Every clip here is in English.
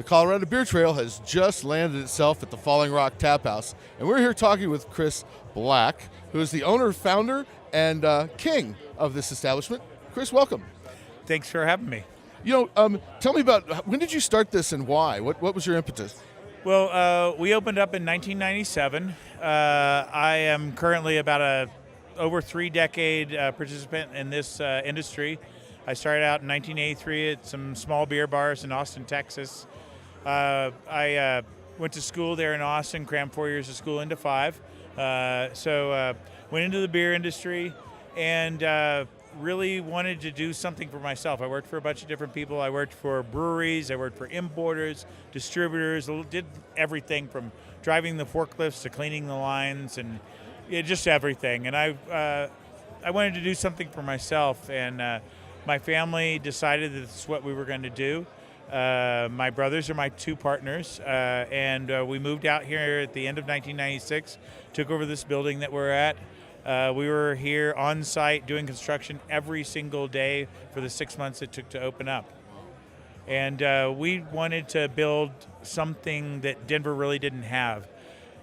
Colorado Beer Trail has just landed itself at the Falling Rock Tap House, and we're here talking with Chris Black, who is the owner, founder, and king of this establishment. Chris, welcome. Thanks for having me. Tell me about, when did you start this and why? What was your impetus? Well, we opened up in 1997. I am currently about a over 3-decade participant in this industry. I started out in 1983 at some small beer bars in Austin, Texas. I went to school there in Austin, crammed 4 years of school into 5. So went into the beer industry and really wanted to do something for myself. I worked for a bunch of different people. I worked for breweries, I worked for importers, distributors, did everything from driving the forklifts to cleaning the lines and just everything. And I wanted to do something for myself, and my family decided that this is what we were going to do. My brothers are my 2 partners, and we moved out here at the end of 1996, took over this building that we're at. We were here on site doing construction every single day for the 6 months it took to open up. And we wanted to build something that Denver really didn't have.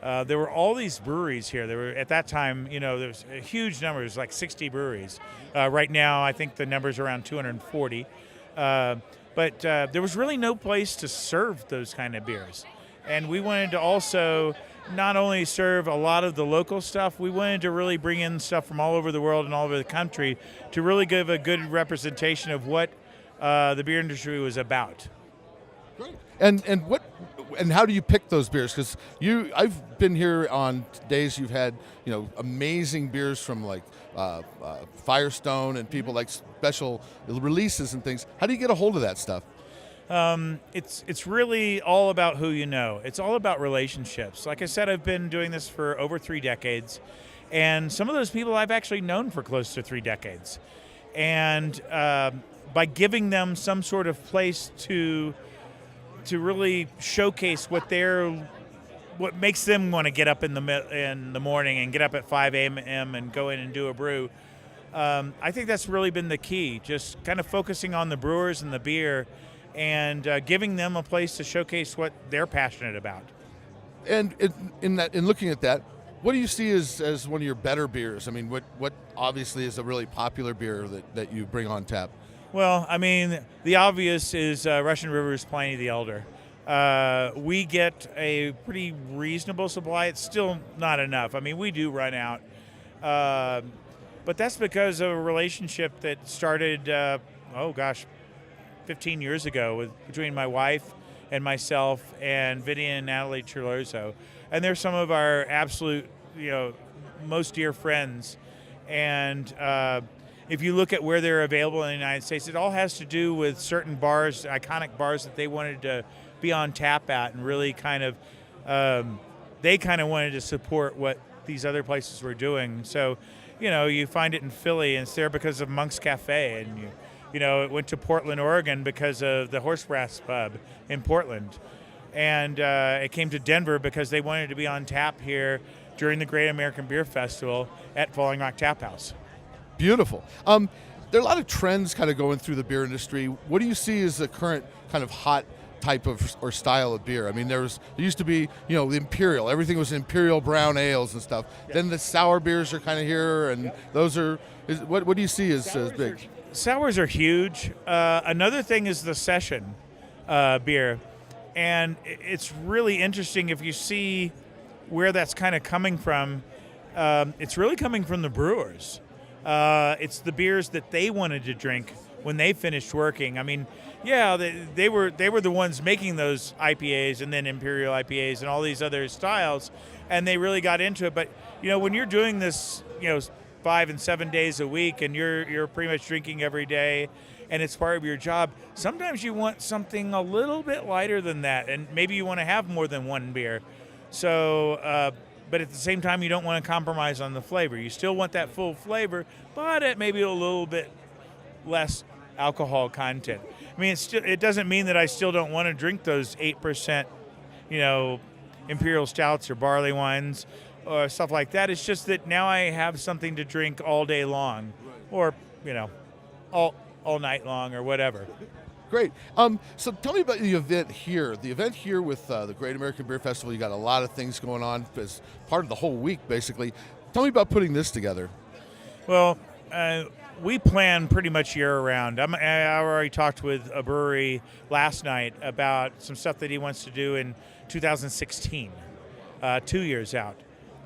There were all these breweries here. There were, at that time, there was a huge number. It was like 60 breweries. Right now, I think the number's around 240. But there was really no place to serve those kind of beers. And we wanted to also not only serve a lot of the local stuff, we wanted to really bring in stuff from all over the world and all over the country to really give a good representation of what the beer industry was about. Great. And how do you pick those beers? Because I've been here on days you've had amazing beers from like Firestone and people like special releases and things. How do you get a hold of that stuff? It's really all about who you know. It's all about relationships. Like I said, I've been doing this for over 3 decades, and some of those people I've actually known for close to 3 decades. And by giving them some sort of place to really showcase what makes them want to get up in the morning and get up at 5 a.m. and go in and do a brew. I think that's really been the key. Just kind of focusing on the brewers and the beer, and giving them a place to showcase what they're passionate about. And in looking at that, what do you see as one of your better beers? I mean, what obviously is a really popular beer that you bring on tap? Well, I mean, the obvious is Russian River's Pliny the Elder. We get a pretty reasonable supply. It's still not enough. I mean, we do run out. But that's because of a relationship that started, 15 years ago between my wife and myself and Vinny and Natalie Chilurzo. And they're some of our absolute, most dear friends. And if you look at where they're available in the United States, it all has to do with certain bars, iconic bars that they wanted to be on tap at, and really kind of, they kind of wanted to support what these other places were doing. So, you find it in Philly, and it's there because of Monk's Cafe, and it went to Portland, Oregon because of the Horse Brass Pub in Portland. And it came to Denver because they wanted to be on tap here during the Great American Beer Festival at Falling Rock Tap House. Beautiful. There are a lot of trends kind of going through the beer industry. What do you see as the current kind of hot type of or style of beer? I mean, there used to be, the imperial. Everything was imperial brown ales and stuff. Yeah. Then the sour beers are kind of here, and those are. What do you see as big? Sours are huge. Another thing is the session beer, and it's really interesting if you see where that's kind of coming from. It's really coming from the brewers. It's the beers that they wanted to drink when they finished working. I mean, yeah, they were the ones making those IPAs and then Imperial IPAs and all these other styles, and they really got into it. But when you're doing this, 5 and 7 days a week, and you're pretty much drinking every day, and it's part of your job, sometimes you want something a little bit lighter than that, and maybe you want to have more than one beer. So, but at the same time, you don't want to compromise on the flavor. You still want that full flavor, but at maybe a little bit less alcohol content. I mean, it doesn't mean that I still don't want to drink those 8%, imperial stouts or barley wines or stuff like that. It's just that now I have something to drink all day long, or all night long, or whatever. Great. So tell me about the event here. The event here with the Great American Beer Festival, you got a lot of things going on as part of the whole week, basically. Tell me about putting this together. Well, we plan pretty much year-round. I already talked with a brewery last night about some stuff that he wants to do in 2016, 2 years out.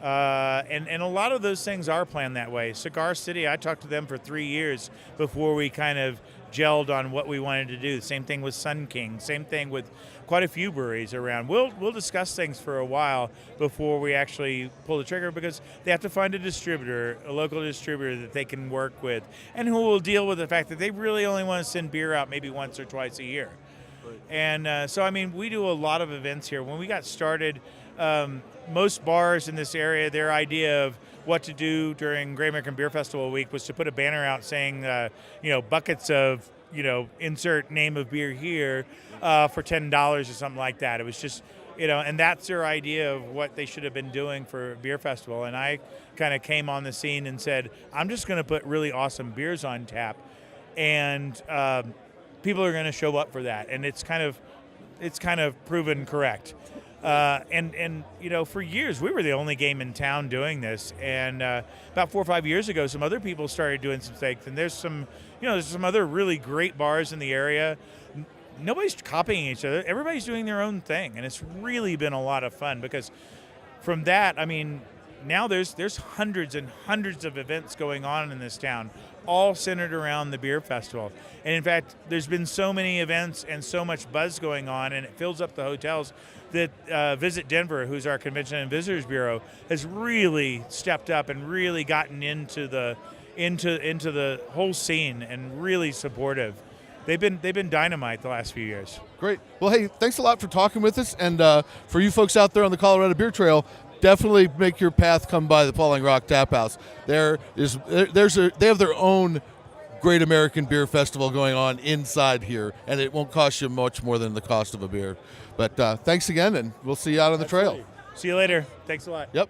And a lot of those things are planned that way. Cigar City, I talked to them for 3 years before we kind of gelled on what we wanted to do. Same thing with Sun King. Same thing with quite a few breweries around. We'll discuss things for a while before we actually pull the trigger, because they have to find a distributor, a local distributor that they can work with, and who will deal with the fact that they really only want to send beer out maybe once or twice a year. Right. And so, I mean, we do a lot of events here. When we got started, most bars in this area, their idea of what to do during Great American Beer Festival week was to put a banner out saying, buckets of, insert name of beer here for $10 or something like that. It was just, and that's their idea of what they should have been doing for Beer Festival. And I kind of came on the scene and said, I'm just going to put really awesome beers on tap, and people are going to show up for that. And it's kind of proven correct. And for years we were the only game in town doing this, and about 4 or 5 years ago some other people started doing some things, and there's some other really great bars in the area. Nobody's copying each other, everybody's doing their own thing, and it's really been a lot of fun, because from that, I mean, now there's hundreds and hundreds of events going on in this town, all centered around the beer festival. And in fact, there's been so many events and so much buzz going on, and it fills up the hotels, that Visit Denver, who's our Convention and Visitors Bureau, has really stepped up and really gotten into the whole scene, and really supportive. They've been dynamite the last few years. Great. Well, hey, thanks a lot for talking with us, and for you folks out there on the Colorado Beer Trail, definitely make your path come by the Falling Rock Tap House. They have their own Great American Beer Festival going on inside here, and it won't cost you much more than the cost of a beer. But thanks again, and we'll see you out on the trail. See you later. Thanks a lot. Yep.